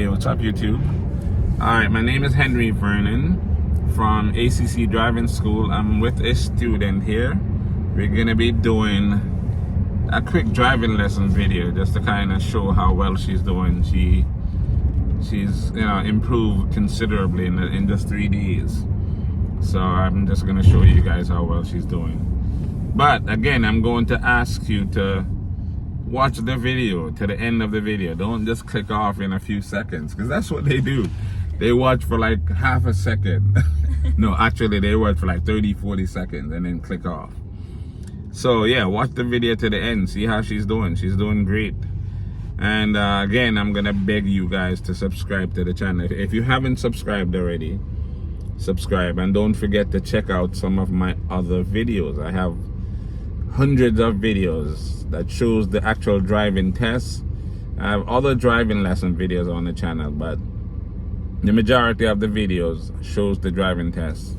Hey, what's up, YouTube? Alright, my name is Henry Vernon from ACC Driving School. I'm with a student here. We're gonna be doing a quick driving lesson video just to kind of show how well she's doing. She's improved considerably in just 3 days. So I'm just gonna show you guys how well she's doing. But again, I'm going to ask you to watch the video to the end of the video. Don't just click off in a few seconds, because that's what they do. They watch for like half a second. No, actually they watch for like 30-40 seconds and then click off. So yeah, watch the video to the end, see how she's doing. She's doing great. And again, I'm gonna beg you guys to subscribe to the channel. If you haven't subscribed already, subscribe, and don't forget to check out some of my other videos. I have hundreds of videos that shows the actual driving tests. I have other driving lesson videos on the channel, but the majority of the videos shows the driving tests.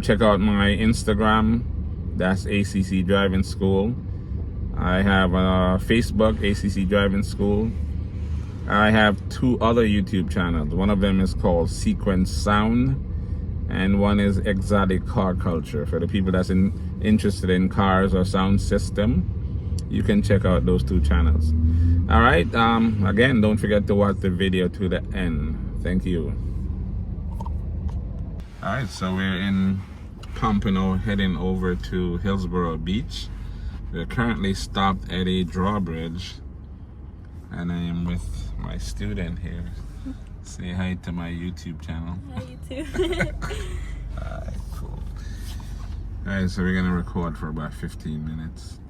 Check out my Instagram, that's ACC Driving School. I have Facebook, ACC Driving School. I have 2 other YouTube channels. One of them is called Sequence Sound, and one is Exotic Car Culture. For the people that's interested in cars or sound system, you can check out those 2 channels. All right, again, don't forget to watch the video to the end. Thank you. All right, so we're in Pompano heading over to Hillsborough Beach. We're currently stopped at a drawbridge, and I am with my student here. Say hi to my YouTube channel. Hi, YouTube. Alright, cool. Alright, so we're gonna record for about 15 minutes.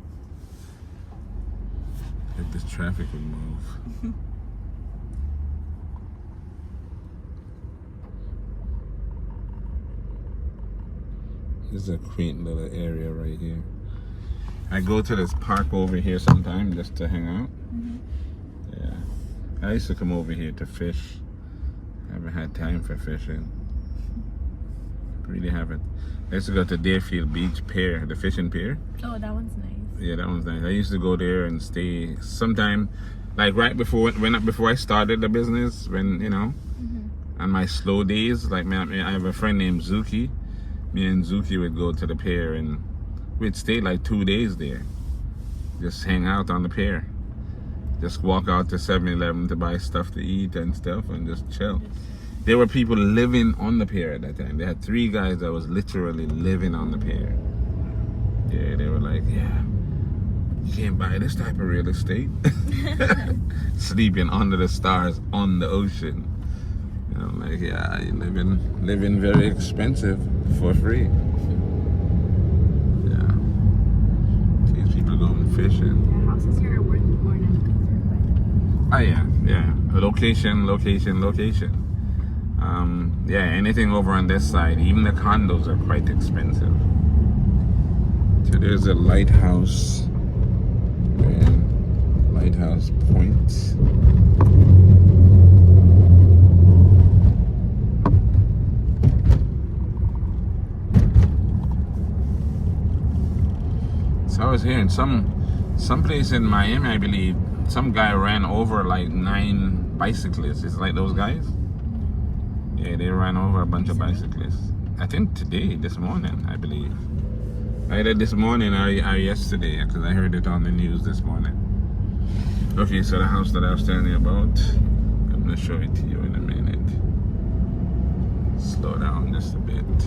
If this traffic would move. This is a quaint little area right here. I go to this park over here sometime just to hang out. Yeah, I used to come over here to fish. I haven't had time for fishing. Really haven't. I used to go to Deerfield Beach Pier, the fishing pier. Oh, that one's nice. Yeah, that one's nice. I used to go there and stay sometime, like right before I started the business, when on my slow days. Like I have a friend named Zuki. Me and Zuki would go to the pier and we'd stay like 2 days there. Just hang out on the pier. Just walk out to 7-Eleven to buy stuff to eat and stuff and just chill. There were people living on the pier at that time. They had 3 guys that was literally living on the pier. Yeah, they were like, yeah, you can't buy this type of real estate. Sleeping under the stars on the ocean. And I'm like, yeah, you're living very expensive for free. Yeah. These people going fishing. Yeah, houses here are worth more than a concern. Oh yeah. Location. Yeah, anything over on this side, even the condos are quite expensive. So there's a lighthouse. And Lighthouse Point. So I was hearing some place in Miami, I believe, some guy ran over like 9 bicyclists. It's like those guys. Yeah, they ran over a bunch of bicyclists. I think this morning, I believe. Either this morning or yesterday, because I heard it on the news this morning. Okay, so the house that I was telling you about, I'm going to show it to you in a minute. Slow down just a bit,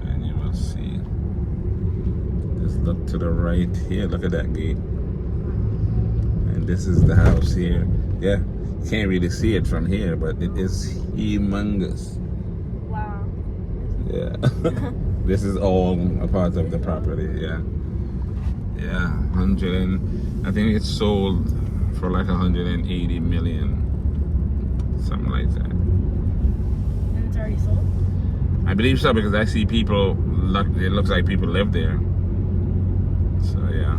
and you will see. Just look to the right here, look at that gate. And this is the house here. Yeah. Can't really see it from here, but it is humongous. Wow. Yeah. This is all a part of the property. Yeah. 100 and I think it's sold for like 180 million, something like that. And it's already sold? I believe so, because I see people. It looks like people live there. So yeah.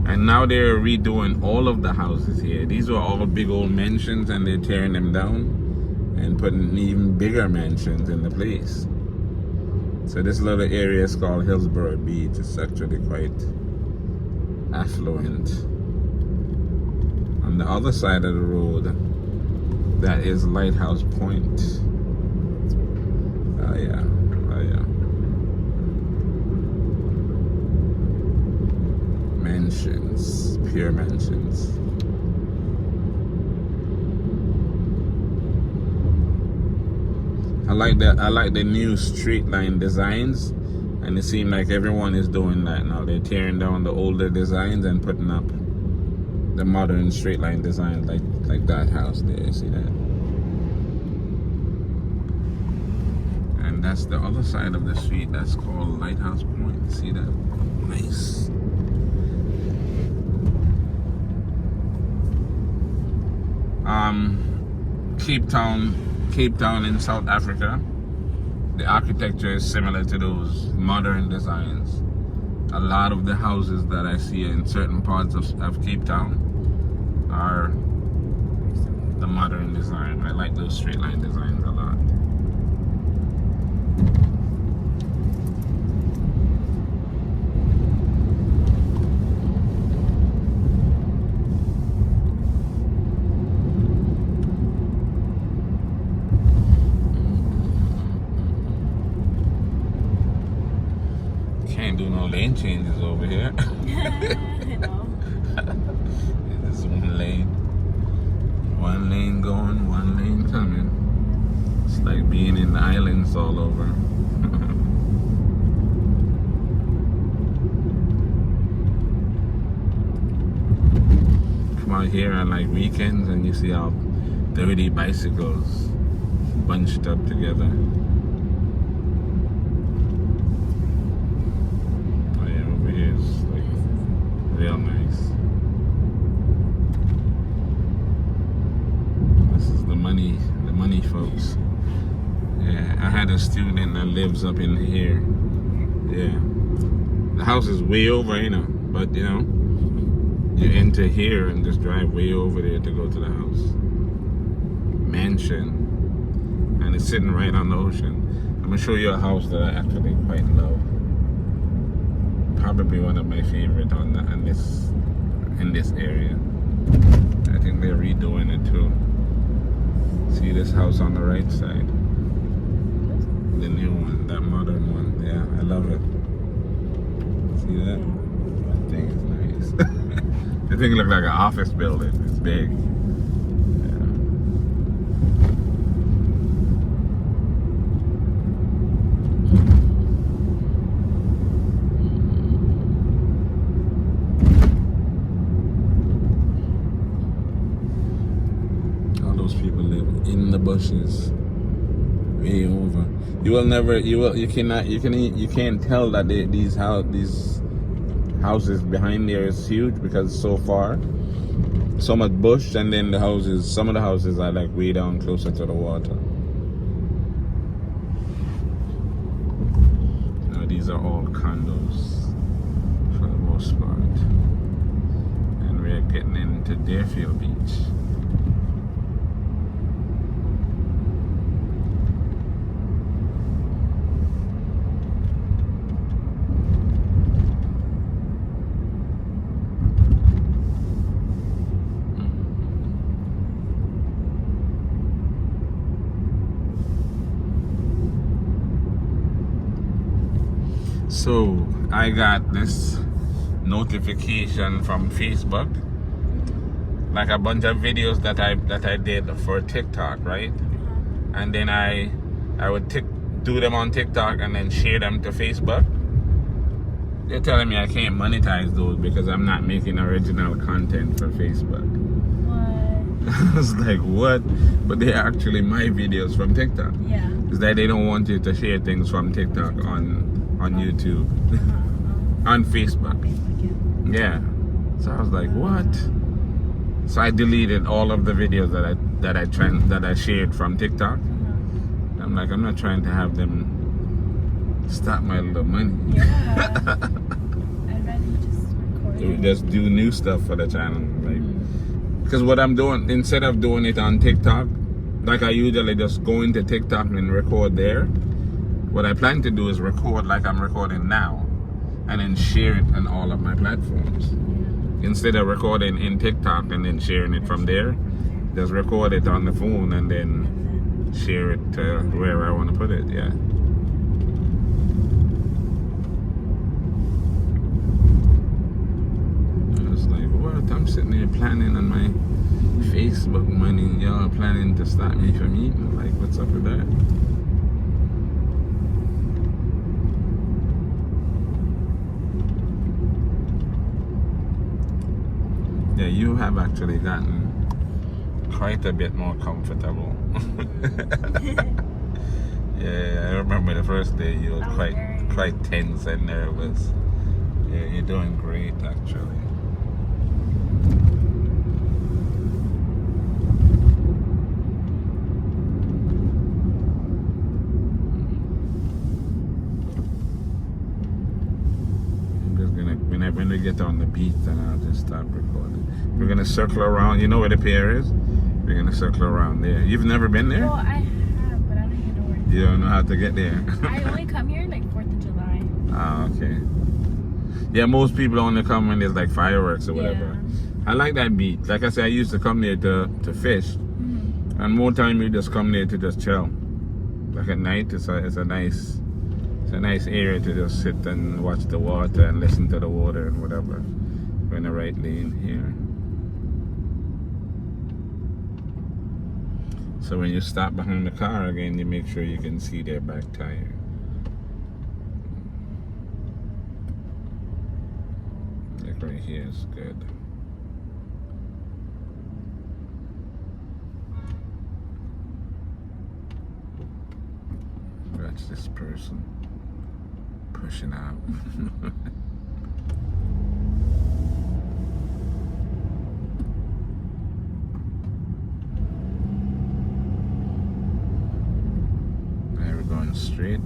And now they're redoing all of the houses here. These were all big old mansions, and they're tearing them down and putting even bigger mansions in the place. So this little area is called Hillsborough Beach. It's actually quite affluent. On the other side of the road, That is Lighthouse Point. Oh yeah. Oh yeah. Mansions. Pure mansions. I like the new street line designs, and it seems like everyone is doing that now. They're tearing down the older designs and putting up the modern straight line designs, like that house there. You see that? And that's the other side of the street. That's called Lighthouse Point. See that? Nice. Cape Town in South Africa. The architecture is similar to those modern designs. A lot of the houses that I see in certain parts of Cape Town are the modern design. I like those straight line designs a lot. Can't do no lane changes over here. It's one lane. One lane going, one lane coming. It's like being in the islands all over. Come out here on like weekends and you see how dirty bicycles bunched up together. Real nice. This is the money folks. Yeah, I had a student that lives up in here. Yeah. The house is way over, you know, but you know, you enter here and just drive way over there to go to the house. Mansion. And it's sitting right on the ocean. I'm gonna show you a house that I actually quite love. Probably one of my favorite in this area. I think they're redoing it too. See this house on the right side? The new one, that modern one. Yeah, I love it. See that? That thing is nice. The thing looks like an office building. It's big. People live in the bushes, way over. You can't tell that these houses behind there is huge because it's so far, so much bush, and then some of the houses are like way down closer to the water. Now these are all condos for the most part, and we're getting into Deerfield Beach. So I got this notification from Facebook, like a bunch of videos that I did for TikTok, right? And then I would do them on TikTok and then share them to Facebook. They're telling me I can't monetize those because I'm not making original content for Facebook. What? I was like, what? But they're actually my videos from TikTok. Yeah. It's that they don't want you to share things from TikTok on YouTube, on Facebook. Yeah. So I was like, what? So I deleted all of the videos that I shared from TikTok. I'm like, I'm not trying to have them stop my little money. Yeah. I'd rather just record. Just do new stuff for the channel, like, because what I'm doing, instead of doing it on TikTok, like I usually just go into TikTok and record there. What I plan to do is record like I'm recording now, and then share it on all of my platforms. Instead of recording in TikTok and then sharing it from there, Just record it on the phone and then and then share it to wherever I want to put it. Yeah. I was like, what? I'm sitting there planning on my Facebook money. Y'all planning to stop me from eating. Like, what's up with that? Yeah, you have actually gotten quite a bit more comfortable. Yeah, I remember the first day you were quite tense and nervous. Yeah, you're doing great actually. I'm just gonna when we get on the beach, then I'll just stop recording. We're gonna circle around. You know where the pier is? We're gonna circle around there. You've never been there? Well, I have, but I don't even know where to You don't know how to get there. I only come here like 4th of July. Ah, okay. Yeah, most people only come when there's like fireworks or whatever. I like that beach. Like I said, I used to come there to fish, and more time we just come there to just chill. Like at night, it's a nice area to just sit and watch the water and listen to the water and whatever. We're in the right lane here. So when you stop behind the car again, you make sure you can see their back tire. Like right here is good. Watch this person pushing out. Going straight.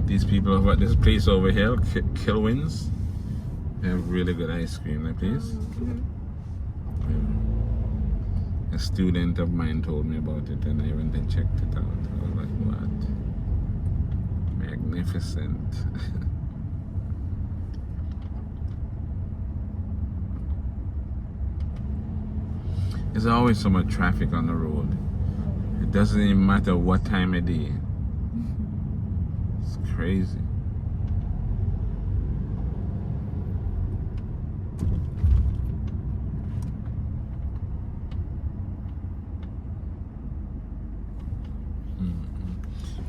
These people have got this place over here, Kilwins. They have really good ice cream, that place. A student of mine told me about it and I went and checked it out. I was like, what? Magnificent. There's always so much traffic on the road. It doesn't even matter what time of day. It's crazy.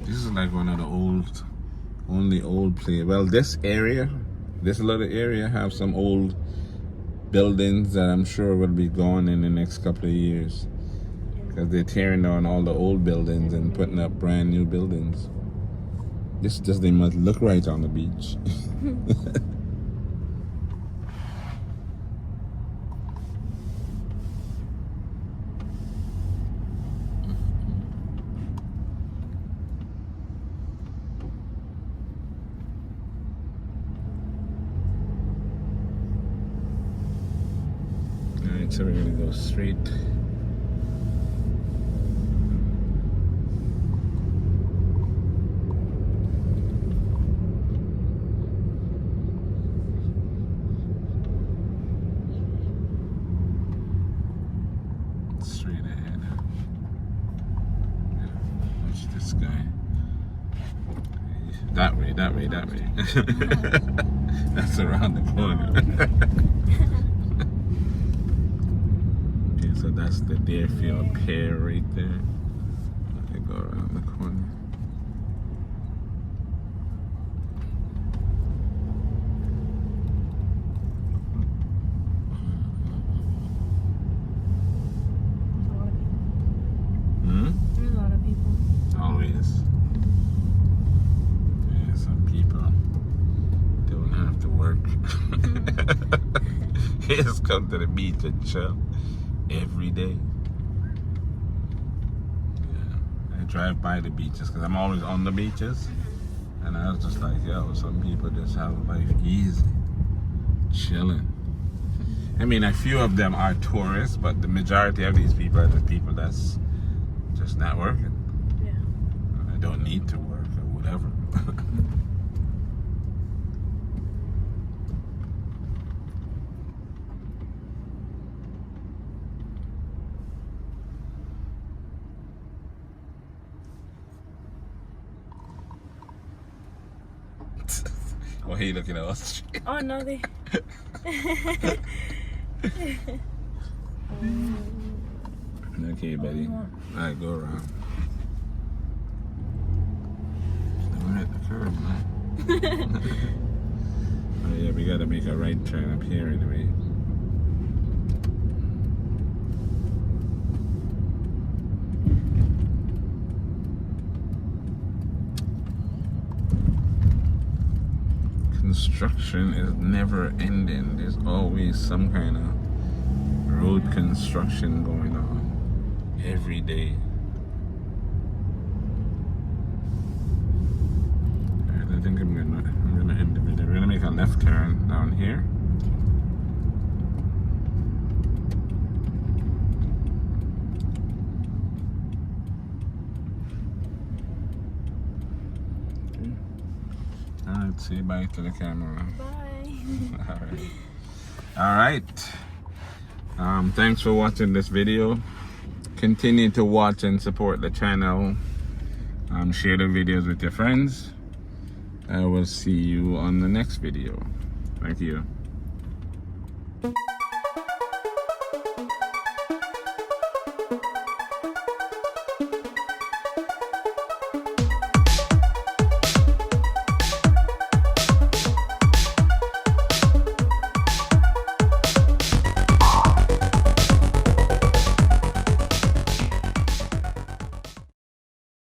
This is like one of the only old places. Well, this little area have some old buildings that I'm sure will be gone in the next couple of years. Because they're tearing down all the old buildings and putting up brand new buildings. This just they must look right on the beach. Alright, so we're gonna go straight. That way. That's around the corner. Okay, so that's the Deerfield Pier right there. Okay, go around the corner. There's a lot of people. Always. He just come to the beach and chill every day. Yeah, I drive by the beaches because I'm always on the beaches, and I was just like, yo, some people just have life easy, chilling. I mean, a few of them are tourists, but the majority of these people are the people that's just not working. Yeah. I don't need to work or whatever. Well, he looking at us. Oh no, they. Okay, buddy. Alright, go around. We're at the curb, man. Oh yeah, we gotta make a right turn up here anyway. Construction is never ending. There's always some kind of road construction going on every day. Alright, I think I'm gonna end the video. We're gonna make a left turn down here. Alright, say bye to the camera. Bye. Alright. Thanks for watching this video. Continue to watch and support the channel. Share the videos with your friends. I will see you on the next video. Thank you.